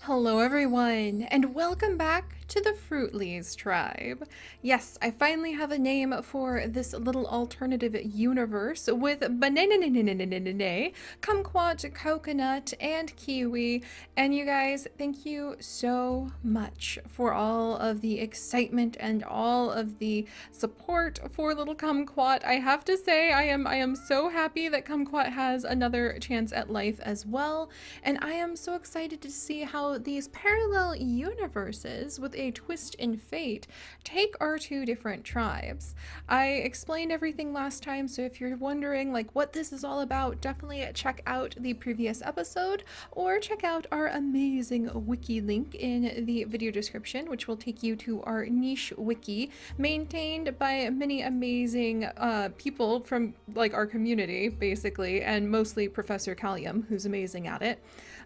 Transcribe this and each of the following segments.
Hello everyone, and welcome back to the Fruitlies tribe. Yes, I finally have a name for this little alternative universe with banana, kumquat, coconut, and kiwi. And you guys, thank you so much for all of the excitement and all of the support for little kumquat. I have to say, I am so happy that kumquat has another chance at life as well, and I am so excited to see how these parallel universes with a twist in fate take our two different tribes. I explained everything last time, so if you're wondering like what this is all about, definitely check out the previous episode or check out our amazing wiki link in the video description, which will take you to our niche wiki maintained by many amazing people from like our community basically, and mostly Professor Callium, who's amazing at it.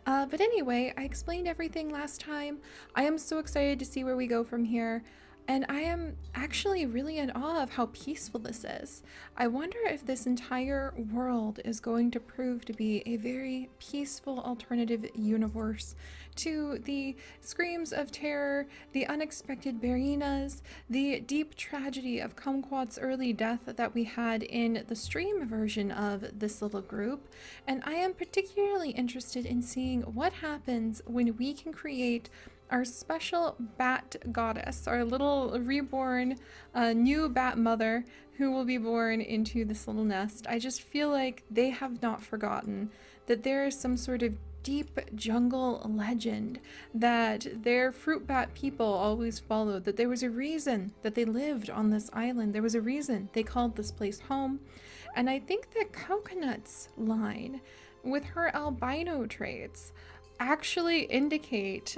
But anyway, I explained everything last time. I am so excited to see where we go from here. And I am actually really in awe of how peaceful this is. I wonder if this entire world is going to prove to be a very peaceful alternative universe to the screams of terror, the unexpected Barinas, the deep tragedy of Kumquat's early death that we had in the stream version of this little group. And I am particularly interested in seeing what happens when we can create our special bat goddess, our little reborn new bat mother who will be born into this little nest. I just feel like they have not forgotten that there is some sort of deep jungle legend that their fruit bat people always followed, that there was a reason that they lived on this island. There was a reason they called this place home. And I think that Coconut's line with her albino traits actually indicate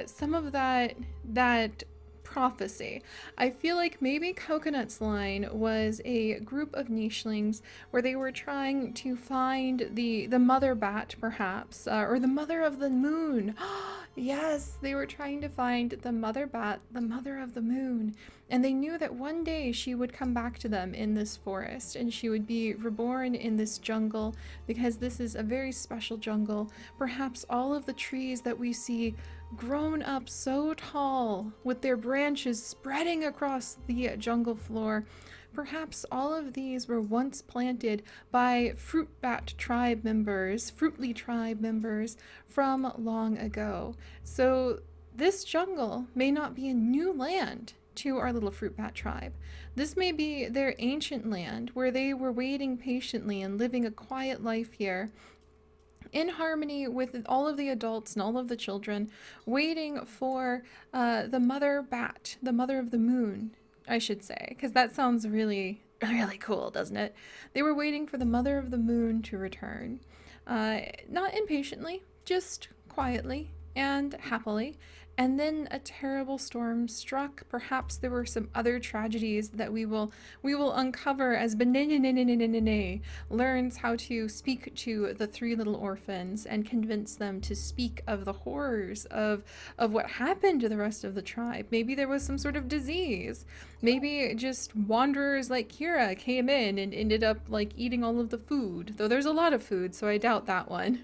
some of that prophecy. I feel like maybe Coconut's line was a group of nichelings where they were trying to find the mother bat, perhaps, or the mother of the moon. Yes, they were trying to find the mother bat, the mother of the moon, and they knew that one day she would come back to them in this forest and she would be reborn in this jungle, because this is a very special jungle. Perhaps all of the trees that we see grown up so tall with their branches spreading across the jungle floor, perhaps all of these were once planted by fruit bat tribe members, Fruitly tribe members from long ago. So this jungle may not be a new land to our little fruit bat tribe. This may be their ancient land where they were waiting patiently and living a quiet life here, in harmony with all of the adults and all of the children, waiting for the mother bat, the mother of the moon, I should say, because that sounds really, really cool, doesn't it? They were waiting for the mother of the moon to return. Not impatiently, just quietly and happily. And then a terrible storm struck. Perhaps there were some other tragedies that we will uncover as Banana learns how to speak to the three little orphans and convince them to speak of the horrors of what happened to the rest of the tribe. Maybe there was some sort of disease. Maybe just wanderers like Kira came in and ended up like eating all of the food. Though there's a lot of food, so I doubt that one.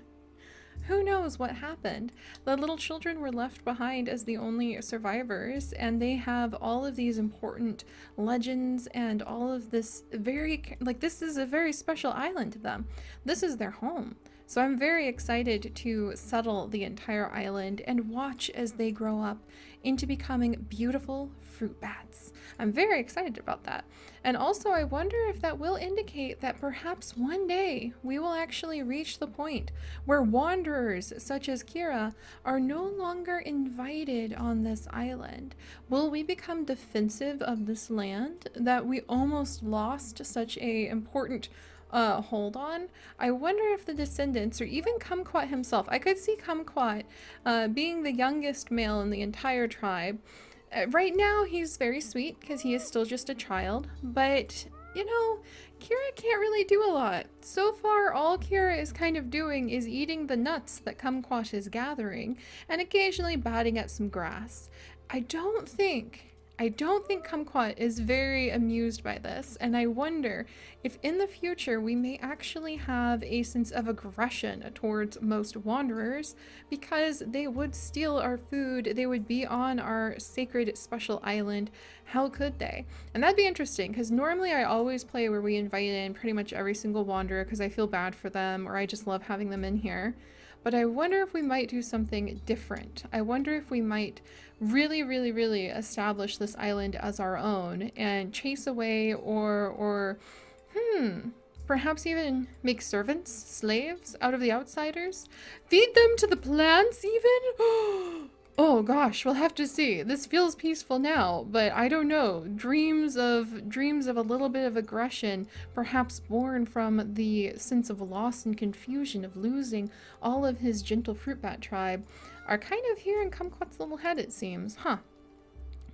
Who knows what happened? The little children were left behind as the only survivors, and they have all of these important legends and all of this this is a very special island to them. This is their home. So I'm very excited to settle the entire island and watch as they grow up into becoming beautiful fruit bats. I'm very excited about that. And also I wonder if that will indicate that perhaps one day we will actually reach the point where wanderers such as Kira are no longer invited on this island. Will we become defensive of this land that we almost lost such a important hold on? I wonder if the descendants, or even Kumquat himself, I could see Kumquat being the youngest male in the entire tribe. Right now he's very sweet because he is still just a child, but you know, Kira can't really do a lot. So far, all Kira is kind of doing is eating the nuts that Kumquat is gathering and occasionally batting at some grass. I don't think I don't think Kumquat is very amused by this, and I wonder if in the future we may actually have a sense of aggression towards most wanderers because they would steal our food, they would be on our sacred special island. How could they? And that'd be interesting because normally I always play where we invite in pretty much every single wanderer because I feel bad for them or I just love having them in here. But I wonder if we might do something different. I wonder if we might really establish this island as our own and chase away or perhaps even make servants, slaves out of the outsiders? Feed them to the plants even? Oh gosh, we'll have to see. This feels peaceful now, but I don't know. Dreams of a little bit of aggression, perhaps born from the sense of loss and confusion of losing all of his gentle fruit bat tribe, are kind of here in Kumquat's little head, it seems. Huh.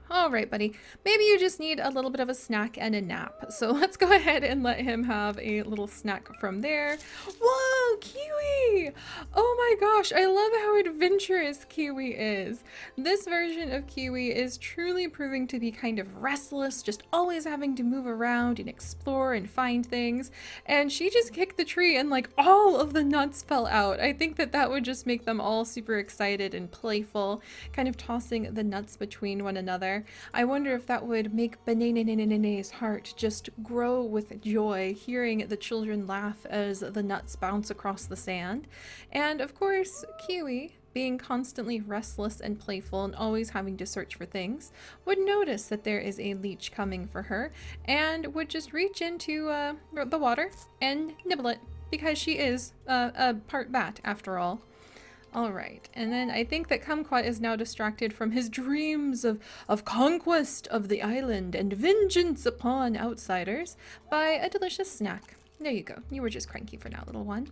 All right, buddy. Maybe you just need a little bit of a snack and a nap. So let's go ahead and let him have a little snack from there. Whoa, Kiwi! Oh my gosh, I love how adventurous Kiwi is. This version of Kiwi is truly proving to be kind of restless, just always having to move around and explore and find things. And she just kicked the tree and like all of the nuts fell out. I think that that would just make them all super excited and playful, kind of tossing the nuts between one another. I wonder if that would make Banana's heart just grow with joy, hearing the children laugh as the nuts bounce across the sand. And of course, Kiwi, being constantly restless and playful and always having to search for things, would notice that there is a leech coming for her and would just reach into the water and nibble it because she is a part bat after all. Alright, and then I think that Kumquat is now distracted from his dreams of conquest of the island and vengeance upon outsiders by a delicious snack. There you go. You were just cranky for now, little one.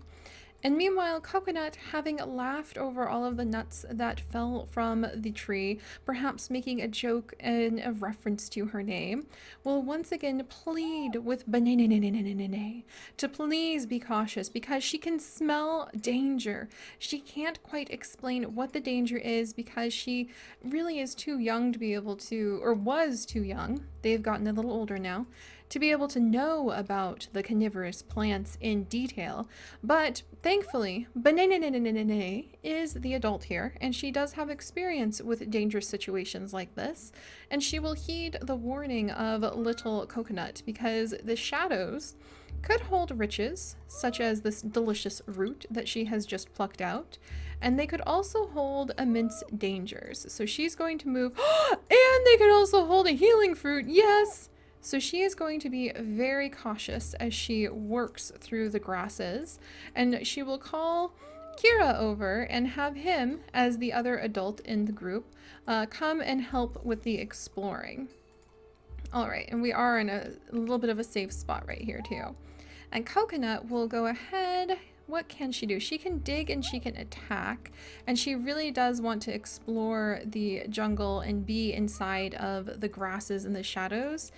And meanwhile, Coconut, having laughed over all of the nuts that fell from the tree, perhaps making a joke and a reference to her name, will once again plead with Banana to please be cautious because she can smell danger. She can't quite explain what the danger is because she really is too young to be able to, or was too young, they've gotten a little older now, to be able to know about the carnivorous plants in detail. But thankfully, Banana is the adult here, and she does have experience with dangerous situations like this, and she will heed the warning of little Coconut because the shadows could hold riches, such as this delicious root that she has just plucked out, and they could also hold immense dangers. So she's going to move, and they could also hold a healing fruit, yes! So she is going to be very cautious as she works through the grasses, and she will call Kira over and have him, as the other adult in the group, come and help with the exploring. All right, and we are in a little bit of a safe spot right here too. And Coconut will go ahead. What can she do? She can dig and she can attack, and she really does want to explore the jungle and be inside of the grasses and the shadows.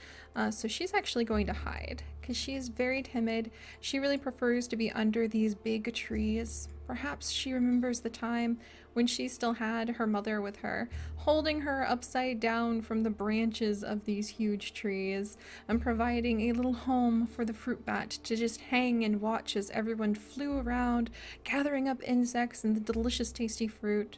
So she's actually going to hide because she is very timid. She really prefers to be under these big trees. Perhaps she remembers the time when she still had her mother with her, holding her upside down from the branches of these huge trees and providing a little home for the fruit bat to just hang and watch as everyone flew around, gathering up insects and the delicious tasty fruit.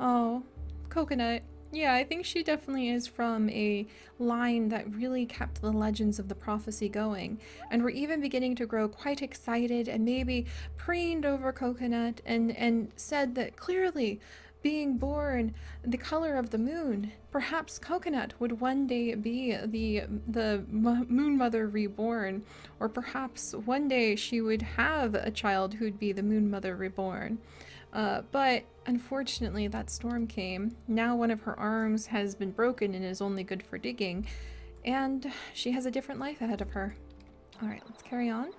Oh, Coconut. Yeah, I think she definitely is from a line that really kept the legends of the prophecy going, and we're even beginning to grow quite excited and maybe preened over Coconut and said that clearly, being born the color of the moon, perhaps Coconut would one day be the Moon Mother reborn, or perhaps one day she would have a child who'd be the Moon Mother reborn. But unfortunately that storm came. Now one of her arms has been broken and is only good for digging, and she has a different life ahead of her. Alright, let's carry on.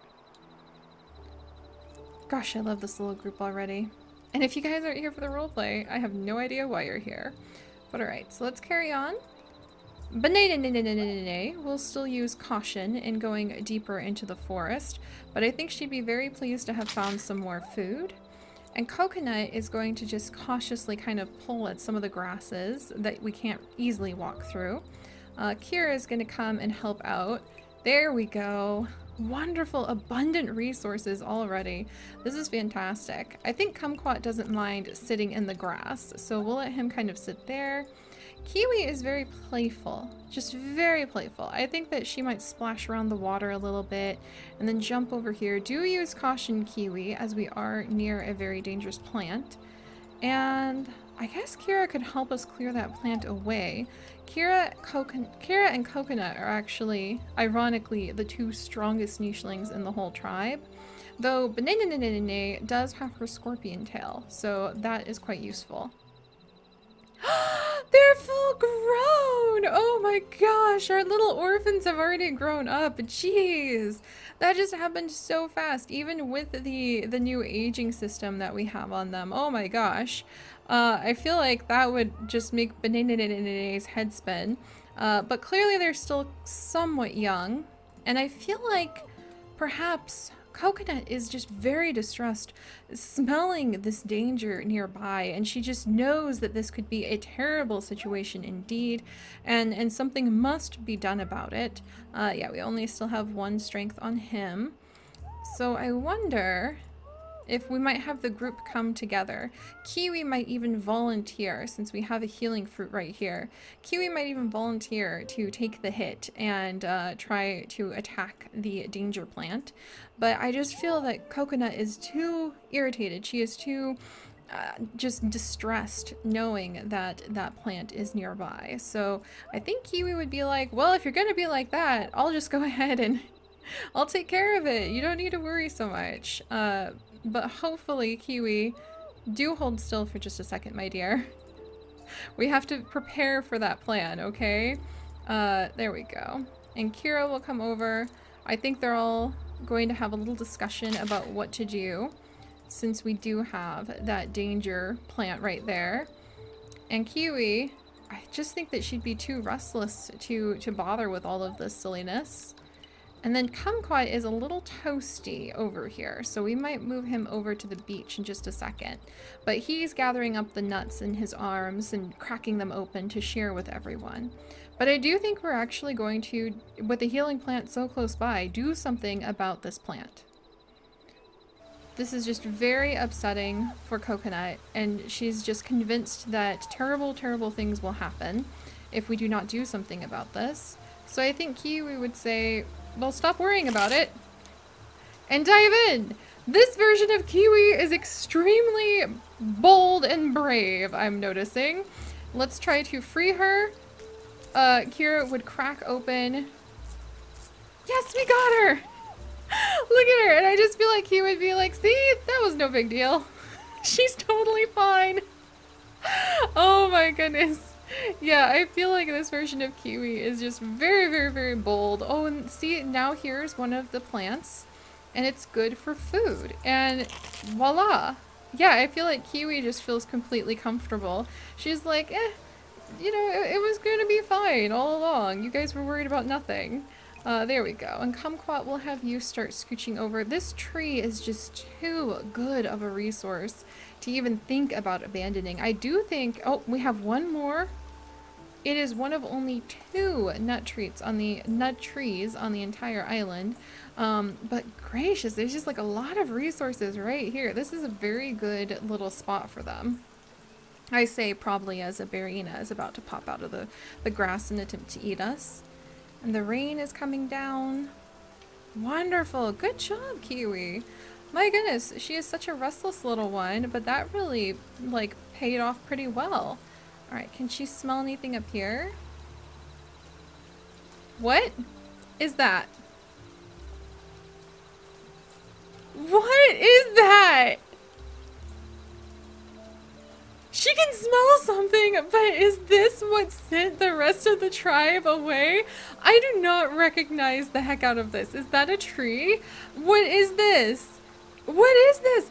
Gosh, I love this little group already. And if you guys aren't here for the roleplay, I have no idea why you're here. But alright, so let's carry on. Banana will still use caution in going deeper into the forest, but I think she'd be very pleased to have found some more food. And Coconut is going to just cautiously kind of pull at some of the grasses that we can't easily walk through. Kira is going to come and help out. There we go. Wonderful, abundant resources already. This is fantastic. I think Kumquat doesn't mind sitting in the grass, so we'll let him kind of sit there. Kiwi is very playful, just very playful. I think that she might splash around the water a little bit and then jump over here. Do use caution, Kiwi, as we are near a very dangerous plant. And I guess Kira could help us clear that plant away. Kira and Coconut are actually, ironically, the two strongest nichelings in the whole tribe. Though Banana does have her scorpion tail, so that is quite useful. They're full grown! Oh my gosh, our little orphans have already grown up. Jeez, that just happened so fast, even with the new aging system that we have on them. Oh my gosh. I feel like that would just make Banana's head spin. But clearly they're still somewhat young. And I feel like perhaps Coconut is just very distressed, smelling this danger nearby, and she just knows that this could be a terrible situation indeed, and something must be done about it. Yeah, we only still have 1 strength on him. So I wonder if we might have the group come together. Kiwi might even volunteer, since we have a healing fruit right here. Kiwi might even volunteer to take the hit and try to attack the danger plant. But I just feel that Coconut is too irritated. She is too just distressed knowing that that plant is nearby. So I think Kiwi would be like, well, if you're gonna be like that, I'll just go ahead and I'll take care of it. You don't need to worry so much. But hopefully, Kiwi, do hold still for just a second, my dear. We have to prepare for that plan, okay? There we go. And Kira will come over. I think they're all going to have a little discussion about what to do, since we do have that danger plant right there. And Kiwi, I just think that she'd be too restless to bother with all of this silliness. And then Kumquat is a little toasty over here, so we might move him over to the beach in just a second. But he's gathering up the nuts in his arms and cracking them open to share with everyone. But I do think we're actually going to, with the healing plant so close by, do something about this plant. This is just very upsetting for Coconut, and she's just convinced that terrible, terrible things will happen if we do not do something about this. So I think Kiwi would say, well, stop worrying about it and dive in. This version of Kiwi is extremely bold and brave, I'm noticing. Let's try to free her. Kira would crack open. Yes, we got her. Look at her. And I just feel like he would be like, see, that was no big deal. She's totally fine. Oh my goodness. Yeah, I feel like this version of Kiwi is just very, very, very bold. Oh, and see, now here's one of the plants, and it's good for food. And voila. Yeah, I feel like Kiwi just feels completely comfortable. She's like, you know, it was going to be fine all along. You guys were worried about nothing. There we go. And Kumquat will have you start scooching over. This tree is just too good of a resource to even think about abandoning. I do think, oh, we have one more. It is one of only 2 nut trees on the entire island. But gracious, there's just like a lot of resources right here. This is a very good little spot for them. I say probably as a Barina is about to pop out of the grass and attempt to eat us. And the rain is coming down. Wonderful. Good job, Kiwi. My goodness, she is such a restless little one, but that really like paid off pretty well. All right, can she smell anything up here? What is that? What is that? She can smell something, but is this what sent the rest of the tribe away? I do not recognize the heck out of this. Is that a tree? What is this? What is this?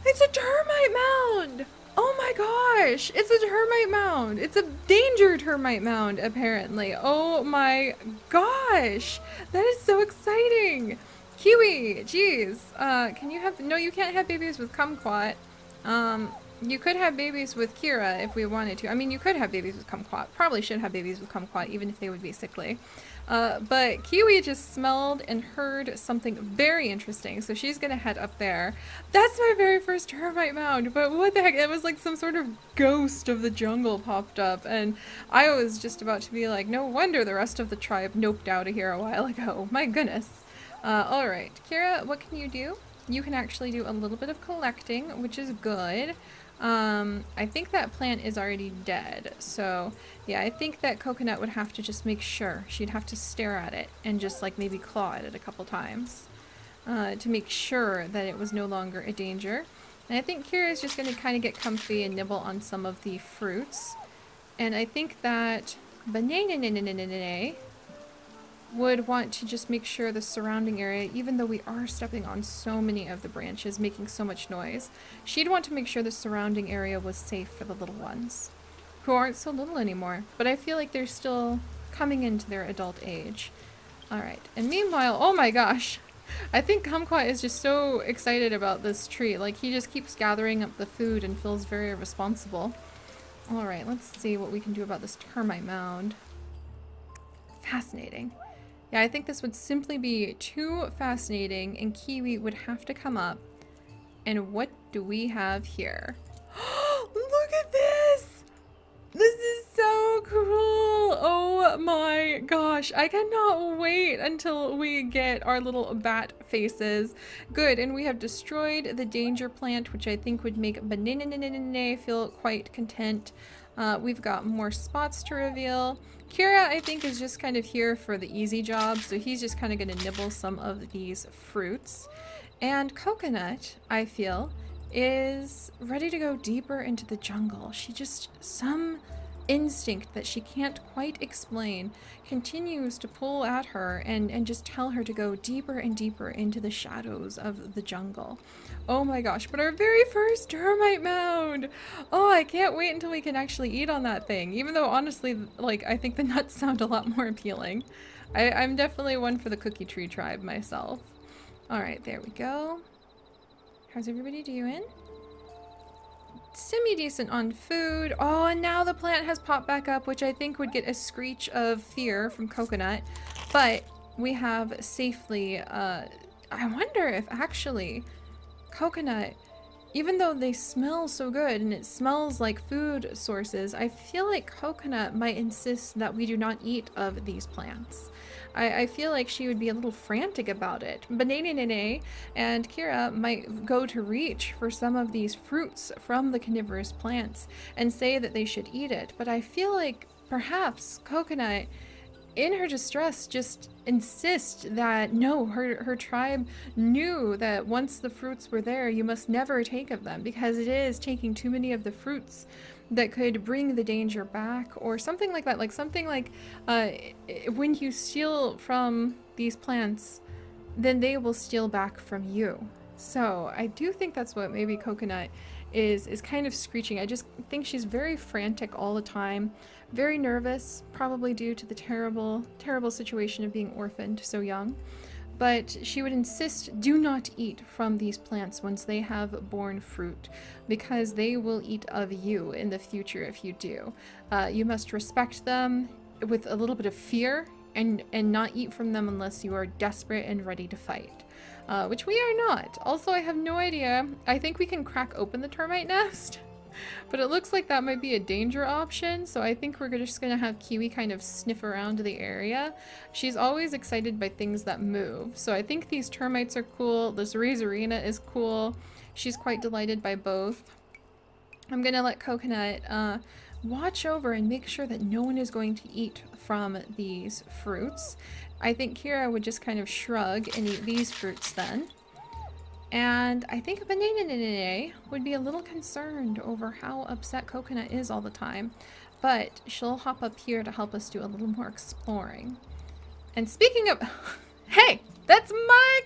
It's a termite mound! Oh my gosh! It's a termite mound! It's a danger termite mound, apparently. Oh my gosh! That is so exciting! Kiwi, jeez. Can you have... No, you can't have babies with kumquat. you could have babies with Kira if we wanted to. I mean, you could have babies with kumquat. Probably should have babies with kumquat, even if they would be sickly. But Kiwi just smelled and heard something very interesting, so she's gonna head up there. That's my very first termite mound, but what the heck? It was like some sort of ghost of the jungle popped up, and I was just about to be like, no wonder the rest of the tribe noped out of here a while ago. My goodness. Alright, Kira, what can you do? You can actually do a little bit of collecting, which is good. I think that plant is already dead, so yeah, I think that Coconut would have to just make sure. She'd have to stare at it and just like maybe claw at it a couple times to make sure that it was no longer a danger. And I think Kira is just going to kind of get comfy and nibble on some of the fruits. And I think that Banana would want to just make sure the surrounding area, even though we are stepping on so many of the branches, making so much noise, she'd want to make sure the surrounding area was safe for the little ones, who aren't so little anymore, but I feel like they're still coming into their adult age. Alright, and meanwhile, oh my gosh, I think Kumquat is just so excited about this tree. Like, he just keeps gathering up the food and feels very responsible. Alright, let's see what we can do about this termite mound. Fascinating. Yeah, I think this would simply be too fascinating, and Kiwi would have to come up. And what do we have here? Look at this! This is so cool! Oh my gosh, I cannot wait until we get our little bat faces. Good, and we have destroyed the danger plant, which I think would make Banana feel quite content. We've got more spots to reveal. Kira, I think, is just kind of here for the easy job, so he's just kind of going to nibble some of these fruits. And Coconut, I feel, is ready to go deeper into the jungle. She just, some instinct that she can't quite explain continues to pull at her and just tell her to go deeper and deeper into the shadows of the jungle. Oh my gosh, but our very first termite mound! Oh, I can't wait until we can actually eat on that thing, even though honestly, like, I think the nuts sound a lot more appealing. I'm definitely one for the cookie tree tribe myself. Alright, there we go. How's everybody doing? Semi-decent on food. Oh, and now the plant has popped back up, which I think would get a screech of fear from Coconut. But we have safely, I wonder if actually Coconut, even though they smell so good and it smells like food sources, I feel like Coconut might insist that we do not eat of these plants. I feel like she would be a little frantic about it. Banana and Kira might go to reach for some of these fruits from the carnivorous plants and say that they should eat it, but I feel like perhaps Coconut, in her distress, just insist that no, her tribe knew that once the fruits were there, you must never take of them, because it is taking too many of the fruits that could bring the danger back, or something like that. Like something like when you steal from these plants, then they will steal back from you. So I do think that's what maybe Coconut is kind of screeching. I just think she's very frantic all the time, very nervous, probably due to the terrible situation of being orphaned so young. But she would insist, do not eat from these plants once they have borne fruit, because they will eat of you in the future if you do. You must respect them with a little bit of fear and not eat from them unless you are desperate and ready to fight. Which we are not. Also, I have no idea. I think we can crack open the termite nest. But it looks like that might be a danger option, so I think we're just gonna have Kiwi kind of sniff around the area. She's always excited by things that move, so I think these termites are cool. This Razorina is cool. She's quite delighted by both. I'm gonna let Coconut watch over and make sure that no one is going to eat from these fruits. I think Kira would just kind of shrug and eat these fruits then. And I think Banana would be a little concerned over how upset Coconut is all the time, but she'll hop up here to help us do a little more exploring. And speaking of, hey, that's my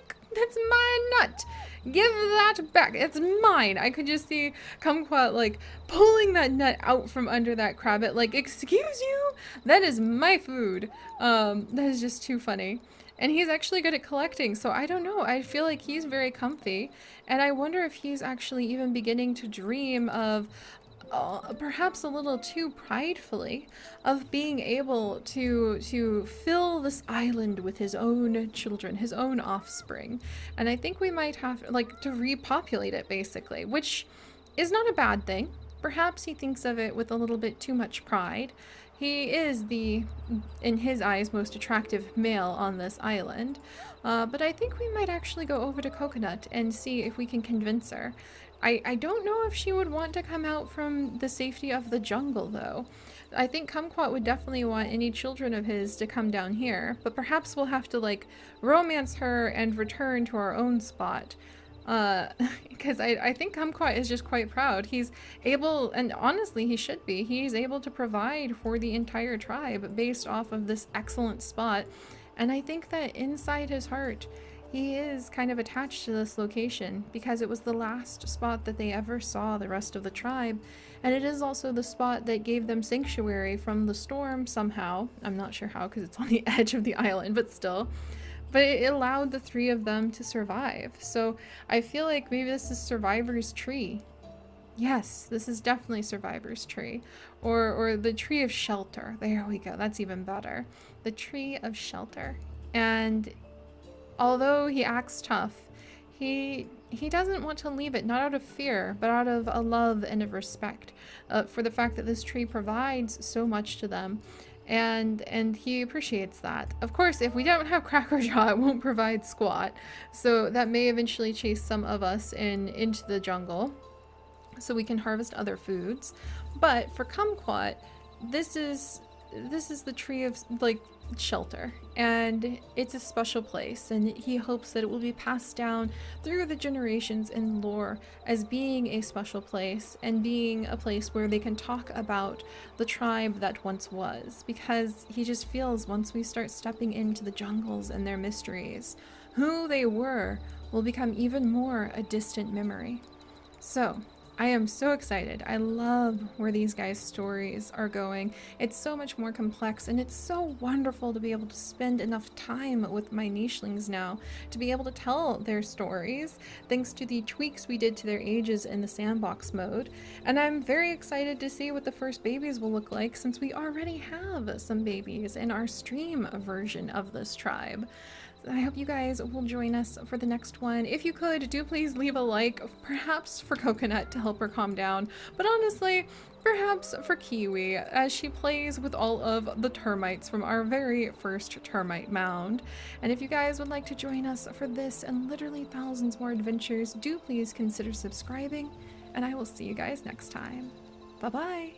nut. Give that back. It's mine. I could just see Kumquat like pulling that nut out from under that crabbit, like, excuse you? That is my food. That is just too funny. And he's actually good at collecting, so I don't know. I feel like he's very comfy, and I wonder if he's actually even beginning to dream of, perhaps a little too pridefully, of being able to fill this island with his own children, his own offspring. And I think we might have, like, to repopulate it, basically, which is not a bad thing. Perhaps he thinks of it with a little bit too much pride. He is the, in his eyes, most attractive male on this island. But I think we might actually go over to Coconut and see if we can convince her. I don't know if she would want to come out from the safety of the jungle, though. I think Kumquat would definitely want any children of his to come down here, but perhaps we'll have to, like, romance her and return to our own spot. Because I think Kumquat is just quite proud. He's able, and honestly he should be, he's able to provide for the entire tribe based off of this excellent spot. And I think that inside his heart, he is kind of attached to this location because it was the last spot that they ever saw the rest of the tribe. And it is also the spot that gave them sanctuary from the storm somehow. I'm not sure how because it's on the edge of the island, but still. But it allowed the three of them to survive. So I feel like maybe this is Survivor's Tree. Yes, this is definitely Survivor's Tree. Or the Tree of Shelter. There we go. That's even better. The Tree of Shelter. And although he acts tough, he doesn't want to leave it, not out of fear, but out of a love and a respect for the fact that this tree provides so much to them. And he appreciates that. Of course, if we don't have Crackerjaw, it won't provide squat. So that may eventually chase some of us into the jungle so we can harvest other foods. But for Kumquat, this is the tree of, like, shelter, and it's a special place, and he hopes that it will be passed down through the generations in lore as being a special place and being a place where they can talk about the tribe that once was, because he just feels once we start stepping into the jungles and their mysteries, who they were will become even more a distant memory. So I am so excited. I love where these guys' stories are going. It's so much more complex, and it's so wonderful to be able to spend enough time with my nichelings now to be able to tell their stories, thanks to the tweaks we did to their ages in the sandbox mode. And I'm very excited to see what the first babies will look like, since we already have some babies in our stream version of this tribe. I hope you guys will join us for the next one. If you could, do please leave a like, perhaps for Coconut to help her calm down, but honestly, perhaps for Kiwi, as she plays with all of the termites from our very first termite mound. And if you guys would like to join us for this and literally thousands more adventures, do please consider subscribing, and I will see you guys next time. Bye-bye!